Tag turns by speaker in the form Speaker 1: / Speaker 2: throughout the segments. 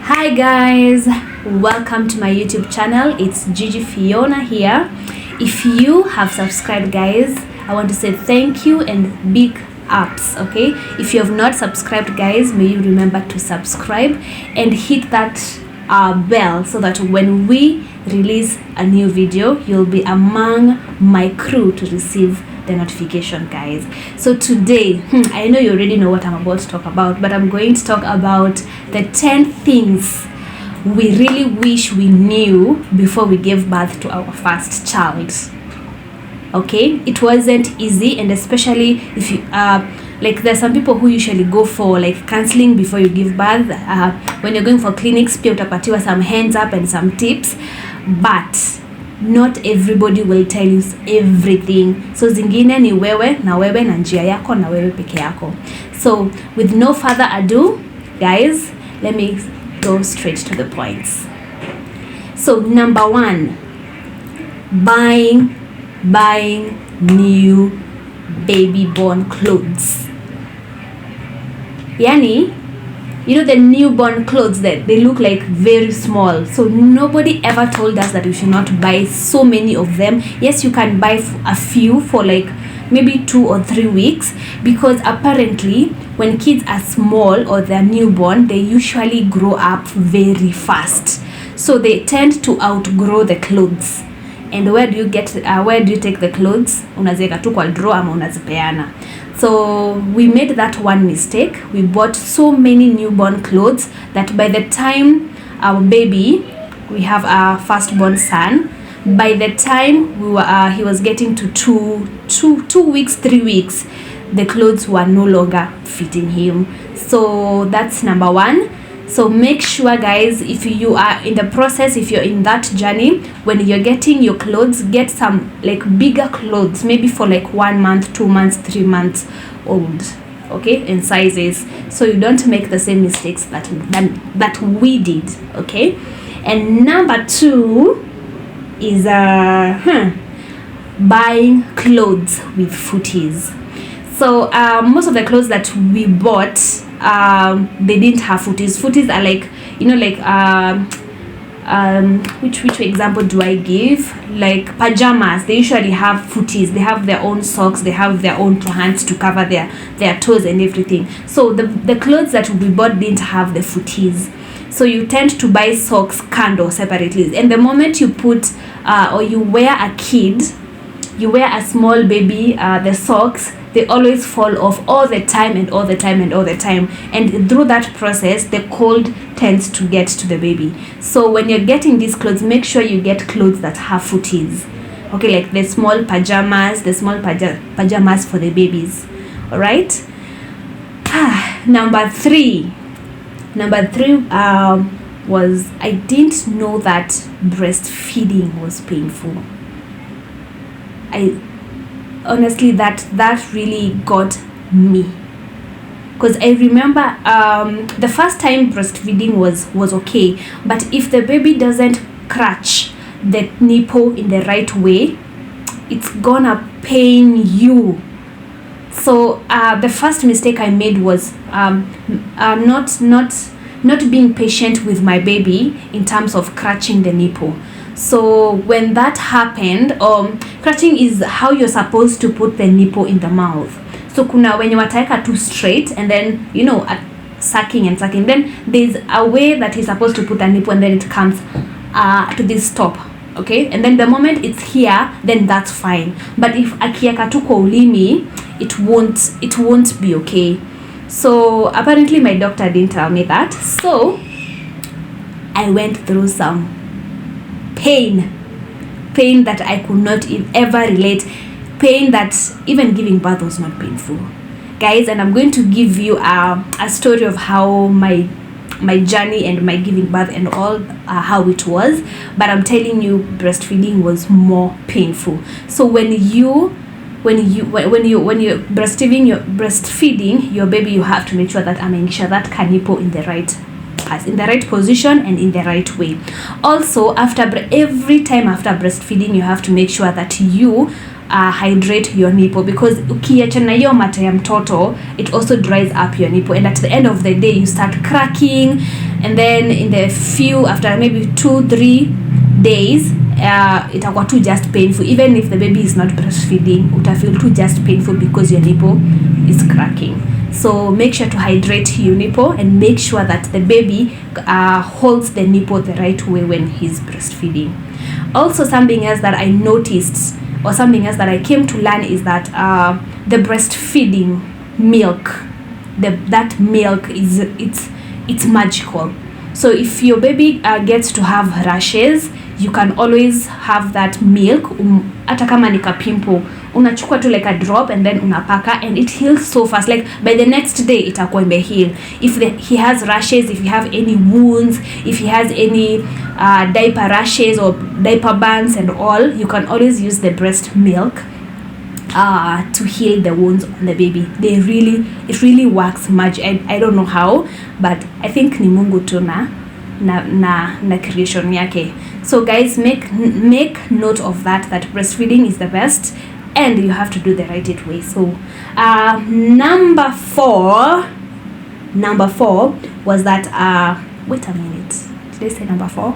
Speaker 1: Hi guys, welcome to my YouTube channel. It's Gigi Fiona here. If you have subscribed guys, I want to say thank you and big ups. Okay, if you have not subscribed guys, may you remember to subscribe and hit that bell so that when we release a new video, you'll be among my crew to receive the notification guys. So today I know you already know what I'm about to talk about, but I'm going to talk about the 10 things we really wish we knew before we gave birth to our first child. Okay, it wasn't easy, and especially if you like there's some people who usually go for like counseling before you give birth. When you're going for clinics, pia utapatiwa some hands up and some tips, but not everybody will tell you everything. So zingine ni wewe na njia yako na wewe peke yako. So with no further ado guys, let me go straight to the points. So number 1, buying new baby born clothes. Yani, you know the newborn clothes that they look like very small. So nobody ever told us that we should not buy so many of them. Yes, you can buy a few for like maybe 2 or 3 weeks, because apparently when kids are small or they're newborn, they usually grow up very fast. So they tend to outgrow the clothes. And where do you take the clothes? Unaziweka tu kwa drawer ama unazipeana. So we made that one mistake. We bought so many newborn clothes that by the time our baby, we have our firstborn son, by the time he was getting to 2 weeks, 3 weeks, the clothes were no longer fitting him. So that's number 1. So make sure guys, if you are in the process, if you're in that journey, when you're getting your clothes, get some like bigger clothes, maybe for like 1 month, 2 months, 3 months old, okay, in sizes, so you don't make the same mistakes that we did. Okay. And number 2 is buying clothes with footies. So most of the clothes that we bought, they didn't have footies. Footies are like, you know, like which example do I give? Like pajamas, they usually have footies. They have their own socks, they have their own pants to cover their toes and everything. So the clothes that we bought didn't have the footies. So you tend to buy socks kando separately, and the moment you put or you wear a small baby, the socks, they always fall off all the time. And through that process, the cold tends to get to the baby. So when you're getting these clothes, make sure you get clothes that have footies. Okay, like the small pajamas for the babies. All right. Number 3 was, I didn't know that breastfeeding was painful. Honestly, that really got me, because I remember the first time breastfeeding was okay, but if the baby doesn't catch the nipple in the right way, it's gonna pain you. So the first mistake I made was not being patient with my baby in terms of catching the nipple. So when that happened, catching is how you're supposed to put the nipple in the mouth. So kuna when you wataka too straight, and then sucking, then there's a way that he's supposed to put the nipple, and then it comes to this stop. Okay, and then the moment it's here, then that's fine. But if akieka tu kwa ulimi, it won't be okay. So apparently my doctor didn't tell me that. So I went through some pain that I could not ever relate, pain that even giving birth was not painful, guys. And I'm going to give you a story of how my journey and my giving birth and all how it was. But I'm telling you, breastfeeding was more painful. So when you're breastfeeding your baby, you have to make sure that amengisha that nipple in the right position and in the right way. Also, every time after breastfeeding, you have to make sure that you hydrate your nipple, because ukiachana hiyo mata ya mtoto, it also dries up your nipple, and at the end of the day you start cracking, and then in the few after maybe 2-3 days itakuwa too just painful. Even if the baby is not breastfeeding, utafeel too just painful because your nipple is cracking. So make sure to hydrate your nipple, and make sure that the baby holds the nipple the right way when he's breastfeeding. Also, something else that I noticed, or something else that I came to learn, is that the breastfeeding milk, that milk is it's magical. So if your baby gets to have rashes, you can always have that milk, hata kama ni kapimpo, unachukua tu like a drop and then unapaka, and it heals so fast. Like by the next day itakuwa imeheal. If he has rashes, if you have any wounds, if he has any diaper rashes or diaper burns and all, you can always use the breast milk to heal the wounds on the baby. It really works much. I don't know how, but I think ni Mungu tu na creation yake. So guys, make note of that breastfeeding is the best, and you have to do the right way. So number four was that wait a minute, did I say number 4?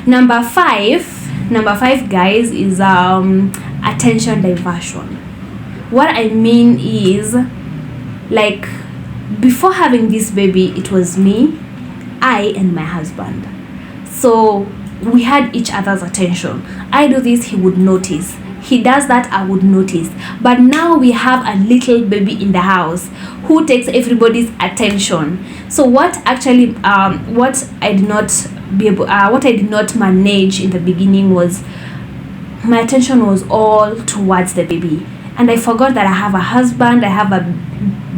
Speaker 1: Number five guys is attention diversion. What I mean is, like, before having this baby, it was me, I and my husband. So we had each other's attention. I do this, he would notice. He does that, I would notice. But now we have a little baby in the house who takes everybody's attention. So what actually what I did not manage in the beginning was my attention was all towards the baby, and I forgot that I have a husband, I have a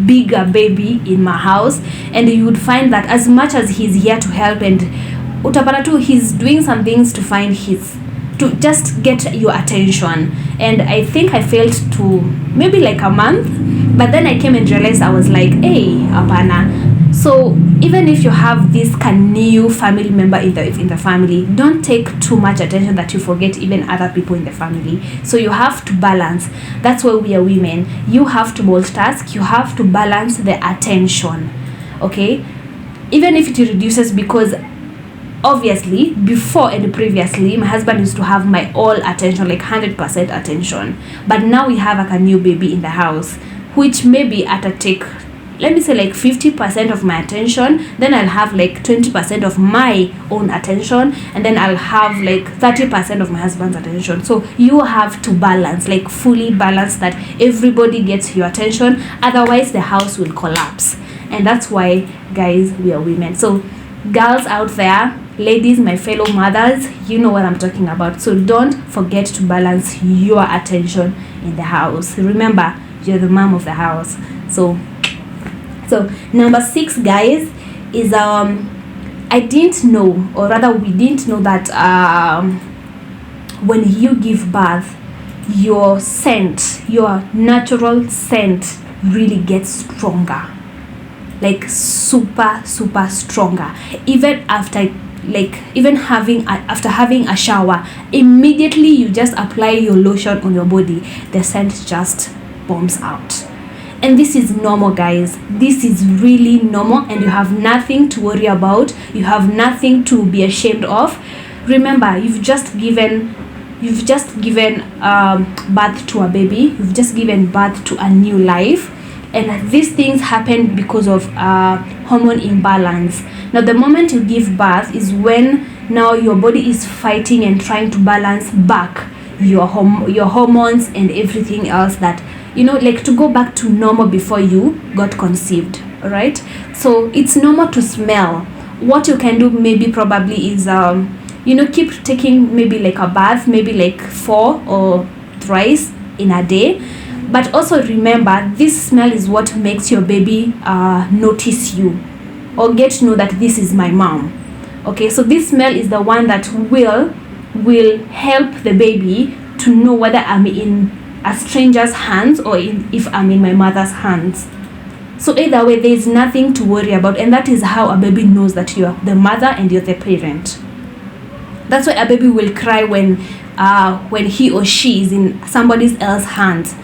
Speaker 1: bigger baby in my house, and you would find that as much as he's here to help, and utapata tu he's doing some things to just get your attention. And I think I failed to maybe like a month, but then I came and realized, I was like, hey, apana. So even if you have this new family member in the family, don't take too much attention that you forget even other people in the family. So you have to balance. That's why we are women. You have to multitask. You have to balance the attention. Okay? Even if it reduces, because obviously before and previously my husband used to have my all attention, like 100% attention, but now we have like a new baby in the house, which maybe take, let me say, like 50% of my attention, then I'll have like 20% of my own attention, and then I'll have like 30% of my husband's attention. So you have to balance, like fully balance, that everybody gets your attention, otherwise the house will collapse. And that's why, guys, we are women. So girls out there, ladies, my fellow mothers, you know what I'm talking about. So don't forget to balance your attention in the house. Remember, you're the mom of the house. So number 6, guys, is I didn't know, or rather we didn't know, that when you give birth, your scent, your natural scent really gets stronger, like super stronger. Even after having a shower, immediately you just apply your lotion on your body, the scent just bombs out. And this is normal, guys. This is really normal, and you have nothing to worry about. You have nothing to be ashamed of. Remember, you've just given birth to a baby. You've just given birth to a new life, and these things happen because of hormone imbalance. Now, the moment you give birth is when now your body is fighting and trying to balance back your hormones and everything else, that, you know, like to go back to normal before you got conceived. All right, so it's normal to smell. What you can do maybe probably is keep taking maybe like a bath, maybe like 4 or thrice in a day. But also remember, this smell is what makes your baby notice you, or get to know that this is my mom. Okay, so this smell is the one that will help the baby to know whether I'm in a stranger's hands or if I'm in my mother's hands. So either way, there is nothing to worry about, and that is how a baby knows that you are the mother and you're the parent. That's why a baby will cry when he or she is in somebody else's hands,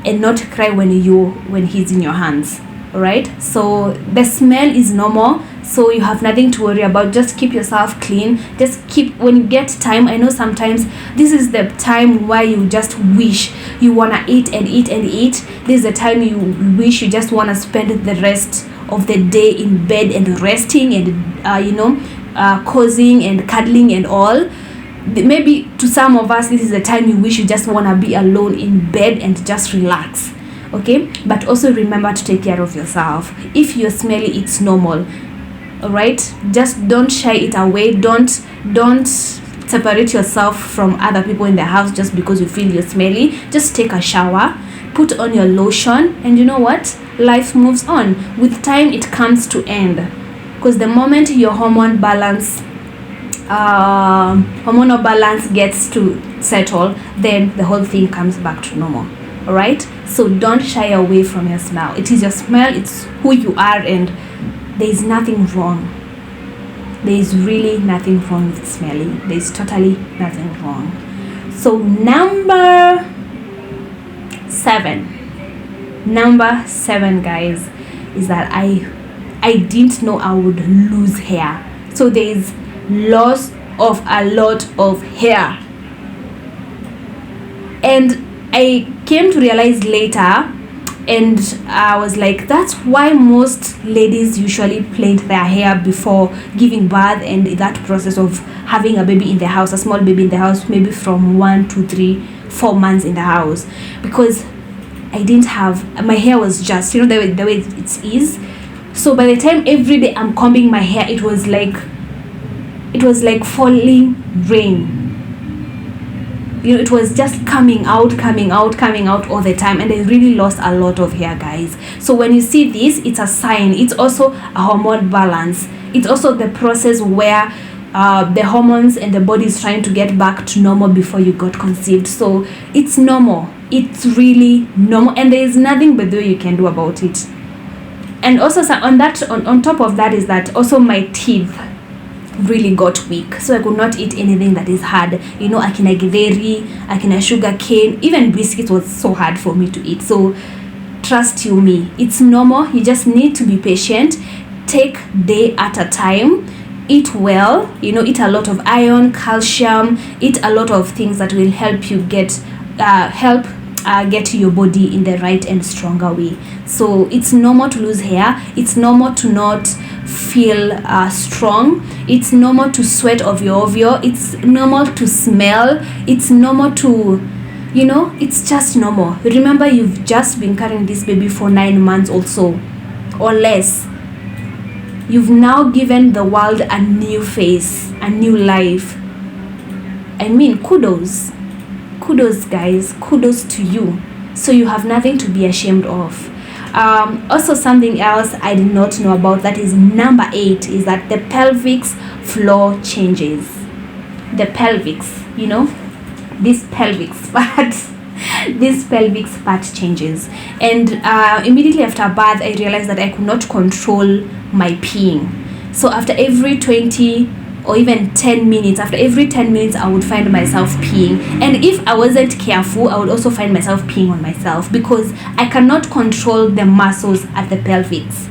Speaker 1: and not cry when he's in your hands. All right, so the smell is normal, so you have nothing to worry about. Just keep yourself clean. Just keep, when you get time, I know sometimes this is the time where you just wish you want to eat and eat and eat. This is the time you wish you just want to spend the rest of the day in bed and resting and cozying and cuddling and all. Maybe to some of us, this is the time you wish you just want to be alone in bed and just relax. Okay, but also remember to take care of yourself. If you're smelly, it's normal. All right, just don't shy it away. Don't separate yourself from other people in the house just because you feel you're smelly. Just take a shower, put on your lotion, and you know what, life moves on. With time, it comes to end, because the moment your hormonal balance gets to settle, then the whole thing comes back to normal. All right, so don't shy away from your smell. It is your smell, it's who you are, and there is nothing wrong. There is really nothing wrong with smelling. There is totally nothing wrong. So number seven, guys, is that I didn't know I would lose hair. So there is loss of a lot of hair, and I came to realize later, and I was like, that's why most ladies usually plait their hair before giving birth, and that process of having a baby in the house, a small baby in the house, maybe from 1 to 3, 4 months in the house, because I didn't have, my hair was just, the way it is. So by the time every day I'm combing my hair, it was like falling rain. It was just coming out all the time, and I really lost a lot of hair, guys. So when you see this, it's a sign. It's also a hormone balance. It's also the process where the hormones and the body is trying to get back to normal before you got conceived. So it's normal. It's really normal, and there is nothing but you can do about it. And also, on top of that, is that also my teeth really got weak, so I could not eat anything that is hard. Akina githeri, akina sugar cane, even biscuits was so hard for me to eat. So trust me, it's normal. You just need to be patient. Take day at a time. Eat well. Eat a lot of iron, calcium. Eat a lot of things that will help you get your body in the right and stronger way. So it's normal to lose hair. It's normal to not feel strong. It's normal to sweat ovio. It's normal to smell. It's normal to, it's just normal. Remember, you've just been carrying this baby for 9 months also, or less. You've now given the world a new face, a new life. I mean, kudos, guys. Kudos to you. So you have nothing to be ashamed of. Also, something else I did not know about, that is number 8, is that the pelvic floor changes. The pelvic, this pelvic part, this pelvic part changes. And immediately after birth, I realized that I could not control my peeing. So after every 20 or even 10 minutes, I would find myself peeing. And if I wasn't careful, I would also find myself peeing on myself, because I cannot control the muscles at the pelvis.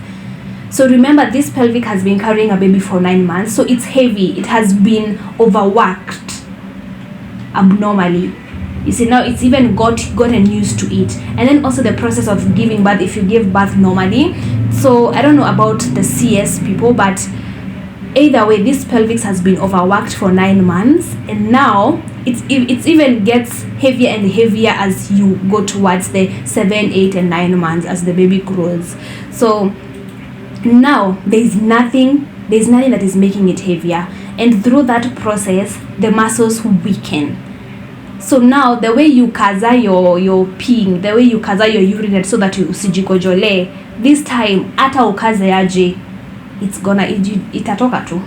Speaker 1: So remember, this pelvic has been carrying a baby for 9 months, so it's heavy. It has been overworked abnormally. You see, now it's even gotten used to it. And then also the process of giving birth, if you give birth normally. So I don't know about the CS people, but either way, this pelvis has been overworked for 9 months, and now it's even gets heavier and heavier as you go towards the 7, 8, and 9 months as the baby grows. So now there's nothing that is making it heavier, and through that process, the muscles weaken. So now the way you kaza your peeing, the way you kaza your urinate so that you usijikojole, this time ata ukaze aje, itatoka tu.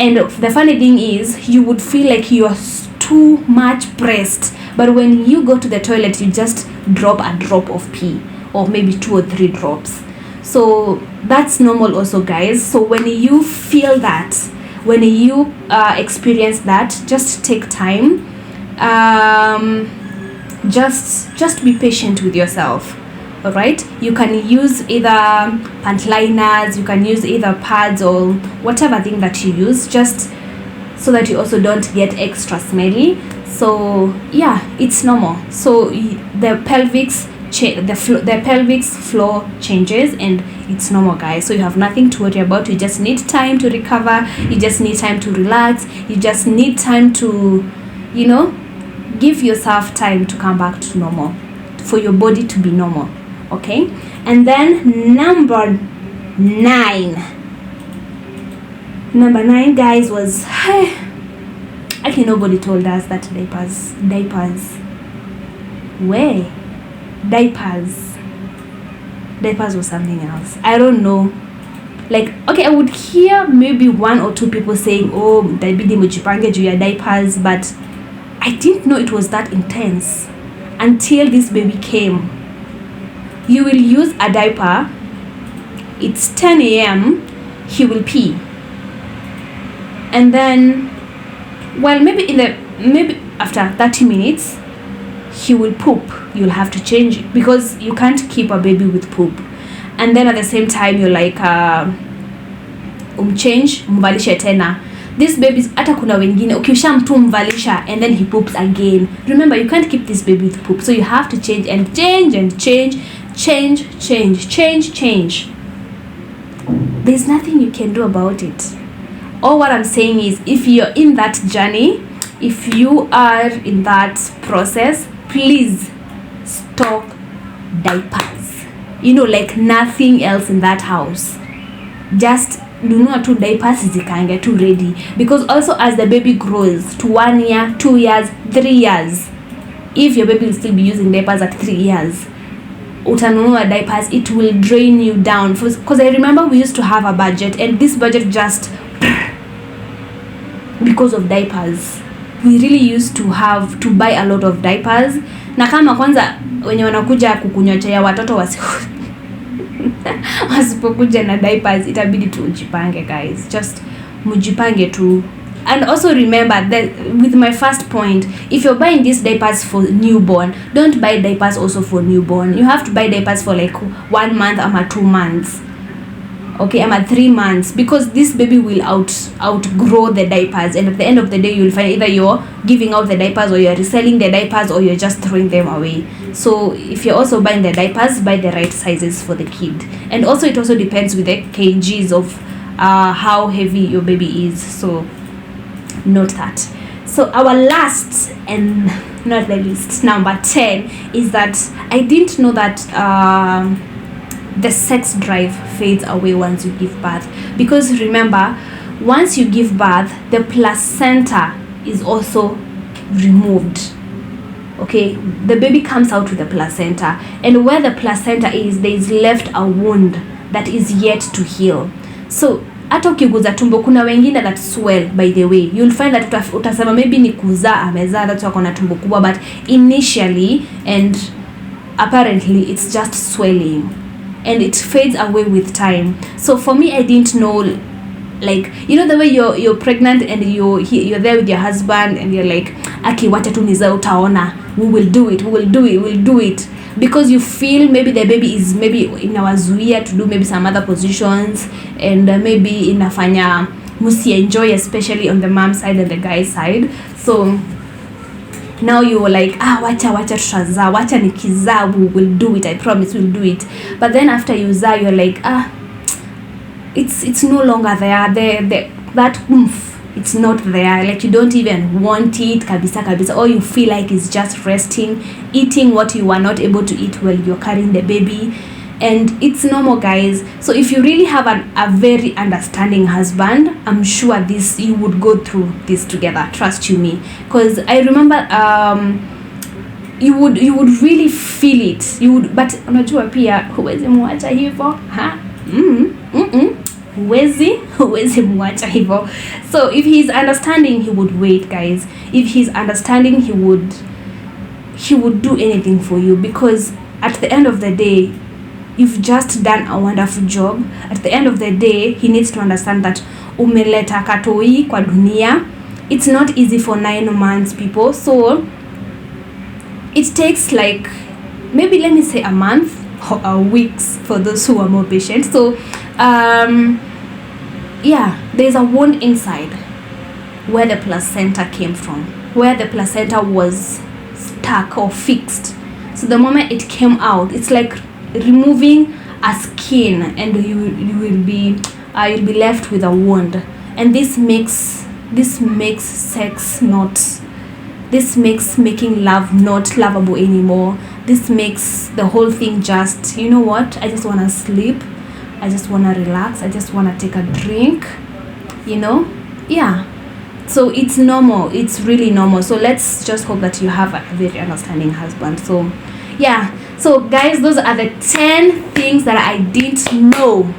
Speaker 1: And the funny thing is, you would feel like you are too much pressed, but when you go to the toilet, you just drop a drop of pee, or maybe 2 or 3 drops. So that's normal also, guys. So when you feel that, when you experience that, just take time. Just be patient with yourself. All right, you can use either pant liners, you can use either pads or whatever thing that you use, just so that you also don't get extra smelly. So yeah, it's normal. So the pelvic floor changes, and it's normal, guys. So you have nothing to worry about. You just need time to recover, you just need time to relax, you just need time to, you know, give yourself time to come back to normal, for your body to be normal. Okay, and then number 9, guys, was actually nobody told us that diapers was something else. I don't know, like, okay, I would hear maybe 1 or 2 people saying, oh, itabidi mujipange juu ya diapers, but I didn't know it was that intense until this baby came. You will use a diaper, it's 10 a.m, he will pee, and then, well, maybe after 30 minutes he will poop. You'll have to change it, because you can't keep a baby with poop. And then at the same time you're like change, mvalishe tena. This babies, hata kuna wengine ukishamtu mvalisha and then he poops again. Remember, you can't keep this baby with poop, so you have to change and change and change. There's nothing you can do about it. All what I'm saying is, if you're in that journey, if you are in that process, please stock diapers. You know, like nothing else in that house. Just nunua tu diapers zikaange tu ready, because also as the baby grows to 1 year, 2 years, 3 years, if your baby will still be using diapers at 3 years, utanunua diapers, it will drain you down. Because I remember we used to have a budget, and this budget just, because of diapers, we really used to have to buy a lot of diapers. Na kama kwanza wenye wanakuja kukunywa chai ya watoto wasipokuja na diapers, itabidi tu ujipange, guys. Just mujipange tu. And also remember that with my first point, if you're buying these diapers for newborn, don't buy diapers also for newborn. You have to buy diapers for like 1 month or 2 months. Okay, I'm at 3 months, because this baby will outgrow the diapers, and at the end of the day you'll find either you're giving out the diapers, or you're reselling the diapers, or you're just throwing them away. So if you're also buying the diapers, buy the right sizes for the kid. And also it also depends with the kgs of how heavy your baby is, so note that. So our last and not the least, number 10, is that I didn't know that the sex drive fades away once you give birth. Because remember, once you give birth, the placenta is also removed. Okay, the baby comes out with the placenta, and where the placenta is, there is left a wound that is yet to heal. So hata ukiguza tumbo, kuna wengine that swell, by the way. You'll find that utasema maybe ni kuzaa amezaa, that's why kuna tumbo kubwa, but initially and apparently it's just swelling, and it fades away with time. So for me, I didn't know, like, you know the way you're pregnant and you're there with your husband and you're like, okay, wacha tu nizae, utaona, we'll do it, because you feel maybe the baby is maybe inawazuia to do maybe some other positions, and maybe inafanya musi enjoy, especially on the mom side and the guy side. So now you're like, wacha tutazaa, wacha nikizaa we'll do it, I promise we'll do it. But then after you zaa, you're like, it's no longer there, that oomph, it's not there, like you don't even want it kabisa. All you feel like is just resting, eating what you were not able to eat while you're carrying the baby. And it's normal, guys. So if you really have a very understanding husband, I'm sure you would go through this together, trust you me. Because I remember you would really feel it, but unajua pia huwezi muacha hivyo, huwezi muacha hivyo. So if he's understanding, he would wait, guys. If he's understanding, he would do anything for you, because at the end of the day, you've just done a wonderful job. At the end of the day, he needs to understand that umeleta katoi kwa dunia. It's not easy for 9 months, people. So it takes like, maybe let me say a month or weeks for those who are more patient. So yeah, there's a wound inside where the placenta came from, where the placenta was stuck or fixed. So the moment it came out, it's like removing a skin, and you will be you'll be left with a wound. And this makes sex not, this makes making love not lovable anymore. This makes the whole thing just, you know what, I just want to sleep, I just want to relax, I just want to take a drink, you know. Yeah, so it's normal, it's really normal. So let's just hope that you have a very understanding husband. So yeah, so guys, those are the 10 things that I didn't know,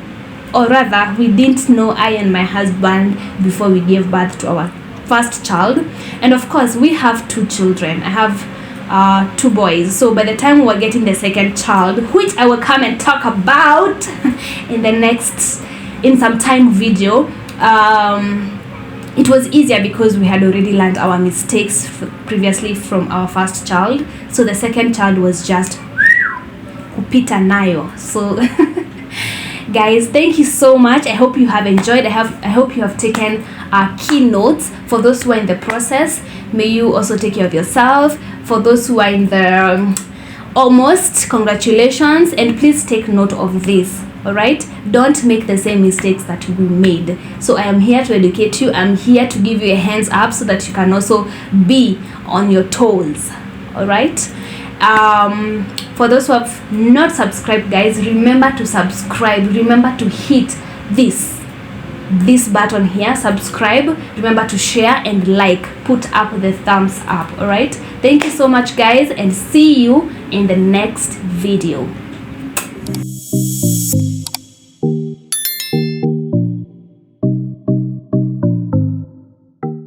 Speaker 1: or rather we didn't know, I and my husband, before we gave birth to our first child. And of course we have 2 children. I have 2 boys. So by the time we're getting the second child, which I will come and talk about in the next, in some time video, it was easier because we had already learned our mistakes previously from our first child. So the second child was just kupita nayo. So guys, thank you so much. I hope you have enjoyed. I hope you have taken key notes. For those who are in the process, may you also take care of yourself. For those who are in the almost, congratulations, and please take note of this. All right, don't make the same mistakes that we made. So I am here to educate you. I'm here to give you a hands up so that you can also be on your toes. All right, for those who have not subscribed, guys, remember to subscribe. Remember to hit this button here, subscribe. Remember to share and like, put up the thumbs up. All right, thank you so much, guys, and see you in the next video.